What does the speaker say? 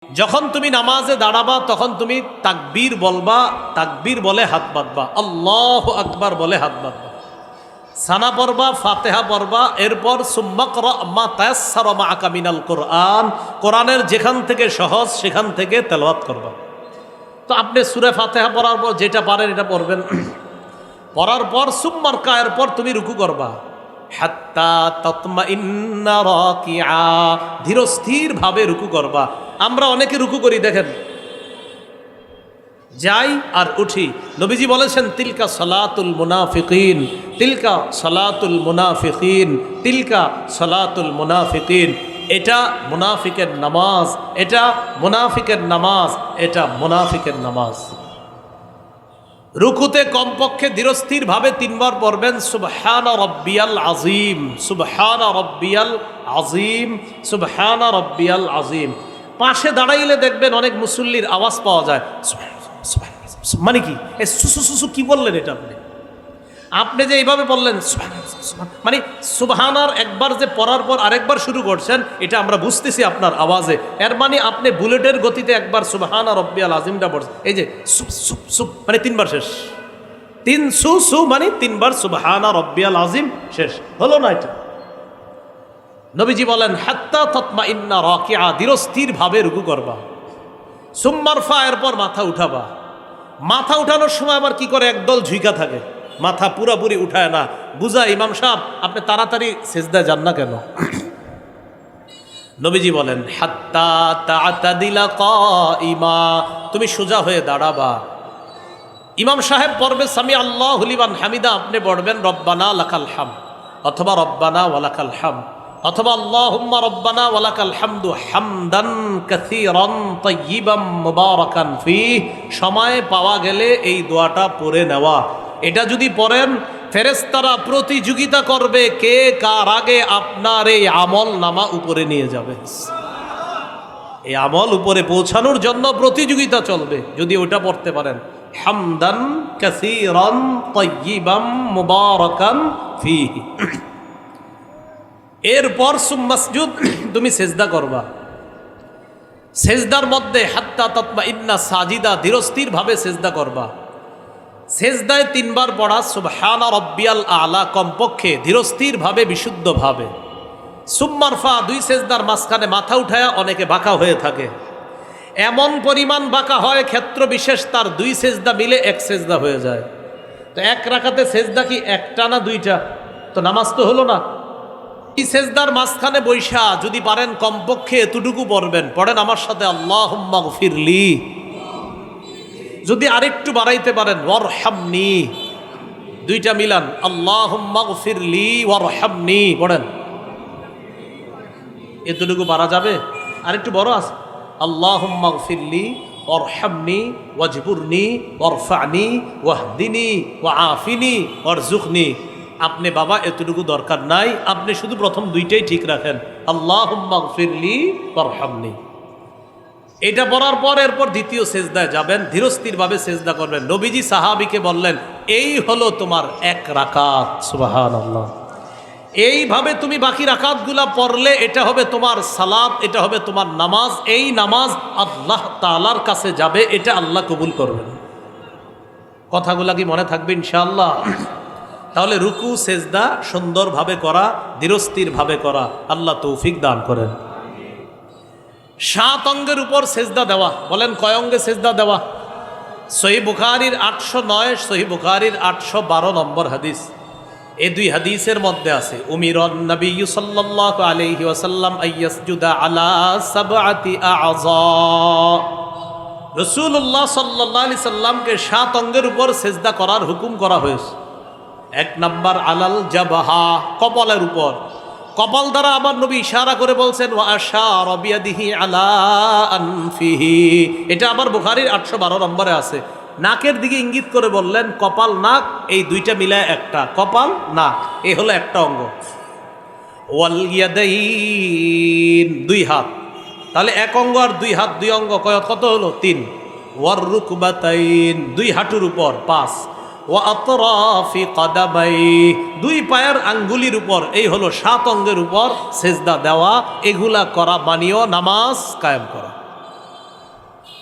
যখন তুমি নামাজে দাঁড়াবা তখন তুমি তাকবীর বলবা, তাকবীর বলে হাত বাঁধবা, আল্লাহু আকবার বলে হাত বাঁধবা, সানা পড়বা, ফাতিহা পড়বা, এরপর সুম্মা ক্রা মা তায়াসসারা মাআকা মিনাল কোরআন, কোরআনের যেখান থেকে সহজ সেখান থেকে তেলাওয়াত করবা। তো আপনি সূরা ফাতিহা পড়ার পর যেটা পারেন এটা পড়বেন, পড়ার পর সুম্মা রকা, এরপর তুমি রুকু করবা, হাত্তা তাতমাইন্না রাকিআ, ধীরস্থির ভাবে রুকু করবা। আমরা অনেকে রুকু করি, দেখেন যাই আর উঠি। নবীজি বলেছেন তিলকা সালাতুল মুনাফিকিন, তিলকা সালাতুল মুনাফিকিন, তিলকা সালাতুল মুনাফিকিন। এটা মুনাফিকের নামাজ, এটা মুনাফিকের নামাজ, এটা মুনাফিকের নামাজ। রুকুতে কমপক্ষে ধীরস্থির ভাবে 3 বার পড়বেন সুবহানা রাব্বিয়াল আযীম, সুবহানা রাব্বিয়াল আযীম, সুবহানা রাব্বিয়াল আযীম। পাশে দাঁড়াইলে দেখবেন অনেক মুসল্লির আওয়াজ পাওয়া যায়, মানে কি সুসু কি বললেন এটা? আপনি যে এইভাবে বললেন মানে সুবহানার একবার যে পড়ার পর আরেকবার শুরু করছেন, এটা আমরা বুঝতেছি আপনার আওয়াজে। এর মানে আপনি বুলেটের গতিতে একবার সুবহানা রাব্বিয়াল আযীমটা পড়ছেন, এই যে মানে 3 বার শেষ, 3 সু মানে 3 বার সুবহানা রাব্বিয়াল আযীম শেষ হলো না। এটা নবীজি বলেন হাত্তা তাতমাইন্না রাকিআ, ধীরস্থির ভাবে রুকু করবা, সুম্মা রফা, এরপর মাথা উঠাবা। মাথা উঠানোর সময় আবার কি করে, একদল ঝুঁকা থাকে, মাথা পুরাপুরি উঠায় না। বুঝা ইমাম সাহেব আপনি তাড়াতাড়ি সিজদায় যান না কেন? নবীজি বলেন হাত্তা তা'তাদিলা কাইমা, তুমি সোজা হয়ে দাঁড়াবা। ইমাম সাহেব পড়বে সামি আল্লাহু লিমান হামিদা, আপনি পড়বেন রব্বানা লাকাল হামদ, অথবা রব্বানা ওয়ালাকাল হামদ, অথবা আল্লাহুম্মা রব্বানা ওয়ালাকাল হামদু হামদান কাসীরান তাইয়িবান মুবারাকান ফীহ। সময় পাওয়া গেলে এই দোয়াটা পড়ে নেওয়া। এটা যদি পড়েন, ফেরেশতারা প্রতিযোগিতা করবে কে কার আগে আপনার এই আমল নামা উপরে নিয়ে যাবে। এই আমল উপরে পৌঁছানোর জন্য প্রতিযোগিতা চলবে যদি ওটা পড়তে পারেন, হামদান কাসীরান তাইয়িবান মুবারাকান ফীহ। এরপর সুম্মাসজুদ, তুমি সেজদা করবা। সেজদার মধ্যে হাত্তা তাতমাইন্না সাজিদা, ধীরস্থির ভাবে সেজদা করবা। সেজদায় 3 বার পড়া সুবহানা রাব্বিয়াল আ'লা, কমপক্ষে ধীরস্থির ভাবে বিশুদ্ধ ভাবে। সুম্মা রফা, 2 সেজদার মাঝখানে মাথা উঠায়া অনেকে বাঁকা হয়ে থাকে, এমন পরিমাণ বাঁকা হয় ক্ষেত্র বিশেষ তার 2 সেজদা মিলে 1 সেজদা হয়ে যায়। তো 1 রাকাতে সেজদা কি 1টা না 2টা? তো নামাজ তো হলো না। এই সেজদার মাঝখানে বৈশা যদি পারেন কমপক্ষে এতটুকু পড়বেন, পড়েন আমার সাথে আল্লাহুম্মা গফিরলি। যদি আরেকটু বাড়াইতে পারেন ওয়ারহামনি, 2টা মিলান আল্লাহুম্মা গফিরলি ওয়ারহামনি, পড়েন। এতটুকু পারা যাবে? আরেকটু বড় আছে, আল্লাহুম্মা গফিরলি ওয়ারহামনি ওয়াজবুরনি ওয়ারফা'নি ওয়াহদিনি ওয়াআফিনি ওয়ারযুকনি। আপনি বাবা এতটুকু দরকার নাই, আপনি শুধু প্রথম 2টাই ঠিক রাখেন, আল্লাহুম্মা গফিরলি ওয়ারহামনি। এটা পড়ার পর এরপর দ্বিতীয় সেজদায় যাবেন, ধীরস্থিরভাবে সেজদা করবেন। নবীজি সাহাবীকে বললেন এই হলো তোমার 1 রাকাত। সুবহানাল্লাহ। এইভাবে তুমি বাকি রাকাতগুলা পড়লে এটা হবে তোমার সালাত, এটা হবে তোমার নামাজ। এই নামাজ আল্লাহ তাআলার কাছে যাবে, এটা আল্লাহ কবুল করবেন। কথাগুলা কি মনে থাকবে ইনশাআল্লাহ? তাহলে রুকু সেজদা সুন্দরভাবে করা, ধীরস্থিরভাবে করা, আল্লাহ তৌফিক দান করেন। 7 অঙ্গের উপর সেজদা দেওয়া, বলেন কয় অঙ্গে সেজদা দেওয়া? সহিহ বুখারীর 809, সহিহ বুখারীর 812 নম্বর হাদিস। এই 2 হাদিসের মধ্যে আছে উমিরান নবী সাল্লাল্লাহু আলাইহি ওয়াসাল্লাম আইয়াসজুদা আলা 7 আ'যা। রাসূলুল্লাহ সাল্লাল্লাহু আলাইহি সাল্লামকে 7 অঙ্গের উপর সেজদা করার হুকুম করা হয়েছে। 1 নাম্বার আলাল জাবাহা, কপালের উপর। কপাল দ্বারা আমার নবী ইশারা করে বলছেন ওয়া আশারা বিয়াদিহি আলা আনফিহি। এটা আবার বুখারীর 812 নম্বরে আছে। নাকের দিকে ইঙ্গিত করে বললেন কপাল নাক এই 2টা মিলায় একটা, কপাল নাক এই হলো একটা অঙ্গ। ওয়াল ইয়াদাইন, 2 হাত। তাহলে 1 অঙ্গ আর 2 হাত, 2 অঙ্গ কত হলো? 3। ওয়ার রুকবাতাইন, 2 হাঁটুর উপর 5। ওয়া আতরাফি কাদামাই, 2 পায়ের আঙ্গুলির উপর। এই হলো 7 অঙ্গের উপর সেজদা দেওয়া। এগুলা করা মানিও নামাজ কায়েম করা।